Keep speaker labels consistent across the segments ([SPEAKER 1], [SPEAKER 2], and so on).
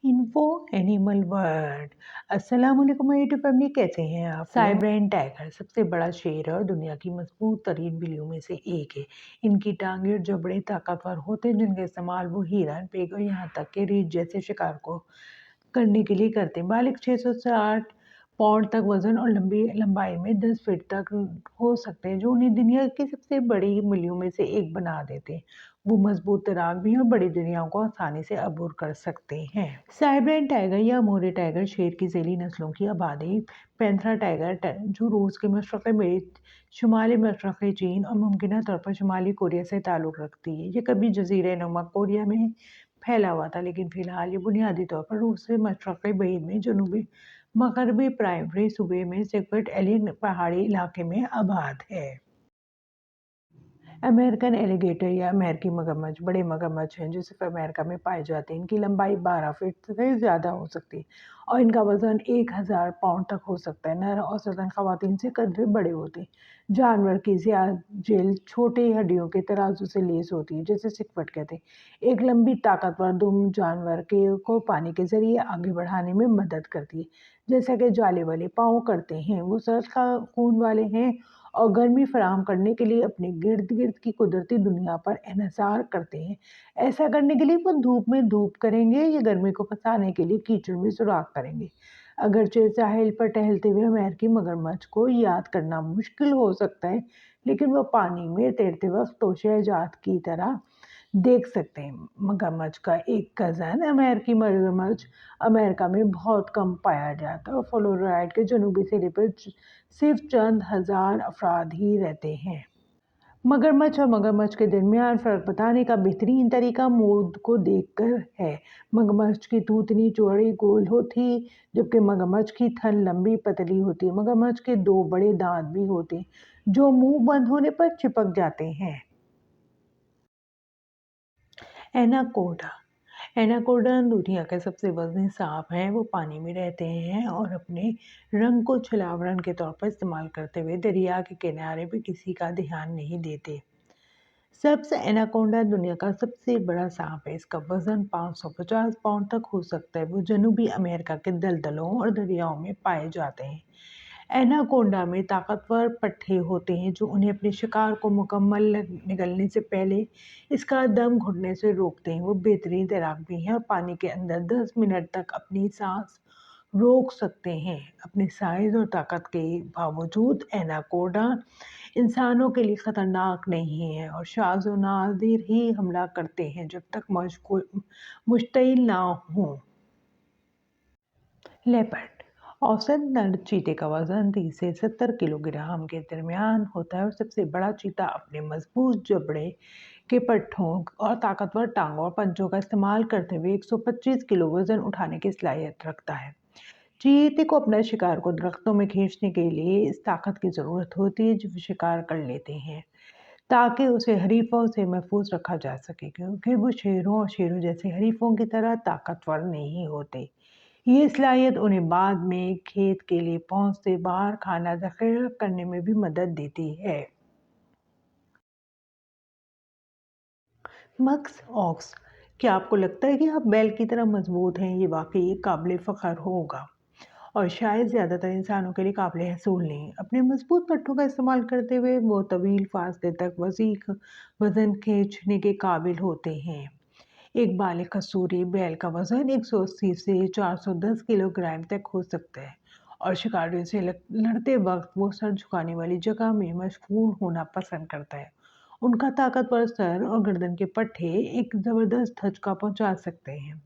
[SPEAKER 1] Info animal world. अस्सलाम वालेकुम my YouTube family, कैसे हैं आप? साइब्रेन टाइगर सबसे बड़ा शेर है और दुनिया की मजबूत तरीन बिल्लियों में से एक है। इनकी टांगे और जबड़े ताकतवर होते हैं, जिनका इस्तेमाल वो हिरन, पेग और यहाँ तक के रीछ जैसे शिकार को करने के लिए करते हैं। बालिग 660 पाउंड तक वजन और लंबी लंबाई में 10 फीट तक हो सकते हैं, जो उन्हें दुनिया की सबसे बड़ी बिल्लियों में से एक बना देते हैं। वो मजबूत तैराक भी हैं और बड़ी दुनियाओं को आसानी से अबूर कर सकते हैं। साइब्रेन टाइगर या मोरे टाइगर शेर की जैली नस्लों की आबादी पैंथरा टाइगर जो रूस के मशरक़ में शुमाली मशरक़ चीन और मुमकिन तौर पर शुमाली कोरिया से ताल्लुक़ रखती है। ये कभी जज़ीरे नुमा कोरिया में फैला हुआ था, लेकिन फ़िलहाल ये बुनियादी तौर पर रूस से मशरक़ बईद में जनूबी मगरबी प्राइमरी सूबे में सिक्वेट एलियन पहाड़ी इलाके में आबाद है। अमेरिकन एलिगेटर या अमेरिकी मगरमच्छ बड़े मगरमच्छ हैं जो सिर्फ अमेरिका में पाए जाते हैं। इनकी लंबाई 12 फीट से ज़्यादा हो सकती है और इनका वजन 1000 पाउंड तक हो सकता है। नर औसतन खवातीन से कदरे बड़े होते हैं। जानवर की जेल छोटी हड्डियों के तराजू से लेस होती है, जैसे सिकवट कहते हैं। एक लंबी ताकतवर दुम जानवर को पानी के जरिए आगे बढ़ाने में मदद करती है, जैसा कि जाले वाले पाँव करते हैं। वो सर्द खून वाले हैं और गर्मी फराहम करने के लिए अपने गिर्द गिर्द की कुदरती दुनिया पर इन्हिसार करते हैं। ऐसा करने के लिए वो धूप में धूप करेंगे या गर्मी को फंसाने के लिए कीचड़ में सुराख करेंगे। अगरचे साहिल पर टहलते हुए अमेरिकी मगरमच्छ को याद करना मुश्किल हो सकता है, लेकिन वो पानी में तैरते वक्त तोशाजात की तरह देख सकते हैं। मगरमच्छ का एक कज़न अमेरिकी मगरमच्छ अमेरिका में बहुत कम पाया जाता है और फ्लोरिडा के जनूबी सिरे पर सिर्फ चंद हजार अफराद ही रहते हैं। मगरमच्छ और मगरमच्छ के दरमियान फ़र्क बताने का बेहतरीन तरीका मूड को देखकर है। मगरमच्छ की थूथनी चौड़ी गोल होती, जबकि मगरमच्छ की थन लंबी पतली होती है। मगरमच्छ के 2 बड़े दांत भी होते हैं, जो मुंह बंद होने पर चिपक जाते हैं। एनाकोडा एनाकोडा दुनिया के सबसे वजनी सांप हैं। वो पानी में रहते हैं और अपने रंग को छलावरण के तौर पर इस्तेमाल करते हुए दरिया के किनारे पे किसी का ध्यान नहीं देते। सबसे एनाकोंडा दुनिया का सबसे बड़ा सांप है। इसका वजन 550 पाउंड तक हो सकता है। वो जनूबी अमेरिका के दलदलों और दरियाओं में पाए जाते हैं। एनाकोंडा में ताकतवर पट्टे होते हैं जो उन्हें अपने शिकार को मुकम्मल निगलने से पहले इसका दम घुटने से रोकते हैं। वो बेहतरीन तैराक भी हैं और पानी के अंदर 10 मिनट तक अपनी सांस रोक सकते हैं। अपने साइज और ताकत के बावजूद एनाकोंडा इंसानों के लिए खतरनाक नहीं है और शाज़ व नादिर ही हमला करते हैं जब तक मुश्तइल ना हों। लेपर्ड औसत नर चीते का वजन 30 से 70 किलोग्राम के दरमियान होता है और सबसे बड़ा चीता अपने मजबूत जबड़े के पट्टों और ताकतवर टांगों और पंजों का इस्तेमाल करते हुए 125 किलो वजन उठाने की सलाहियत रखता है। चीते को अपना शिकार को दरख्तों में खींचने के लिए इस ताकत की ज़रूरत होती है जो वो शिकार कर लेते हैं, ताकि उसे हरीफों से महफूज रखा जा सके, क्योंकि वो शेरों और शेरों जैसे हरीफों की तरह ताकतवर नहीं होते। ये सलाहियत उन्हें बाद में खेत के लिए पहुंचते बाहर खाना ज़ख़ीरा करने में भी मदद देती है। मक्स ऑक्स, क्या आपको लगता है कि आप बैल की तरह मजबूत हैं? ये वाकई एक काबिल फ़ख्र होगा और शायद ज़्यादातर इंसानों के लिए काबिल हसूल नहीं। अपने मजबूत पट्टों का इस्तेमाल करते हुए वो तवील फासले तक वज़न खींचने के काबिल होते हैं। एक बालिग कसूरी बैल का वज़न 180 से 410 किलोग्राम तक हो सकता है और शिकारियों से लड़ते वक्त वो सर झुकाने वाली जगह में मशगूल होना पसंद करता है। उनका ताकतवर सर और गर्दन के पट्टे एक ज़बरदस्त धचका पहुंचा सकते हैं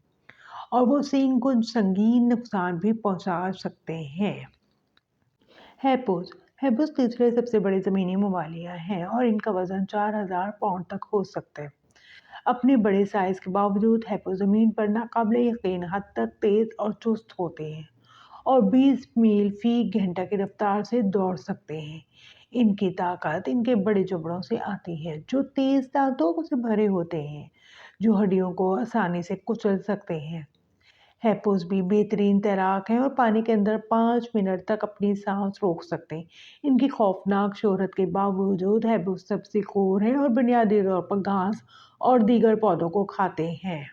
[SPEAKER 1] और वो सींग को संगीन नुकसान भी पहुंचा सकते हैं। हैपोस हैपोस तीसरे सबसे बड़े ज़मीनी मवालिया हैं और इनका वज़न 4000 पाउंड तक हो सकता है। अपने बड़े साइज़ के बावजूद हैपो ज़मीन पर नाकाबिले यकीन हद तक तेज़ और चुस्त होते हैं और 20 मील फी घंटा की रफ्तार से दौड़ सकते हैं। इनकी ताकत इनके बड़े जबड़ों से आती है, जो तेज़ दांतों से भरे होते हैं, जो हड्डियों को आसानी से कुचल सकते हैं। हैपोस भी बेहतरीन तैराक हैं और पानी के अंदर 5 मिनट तक अपनी सांस रोक सकते हैं। इनकी खौफनाक शोहरत के बावजूद हैपोस सबसे खोर हैं और बुनियादी तौर पर घास और दीगर पौधों को खाते हैं।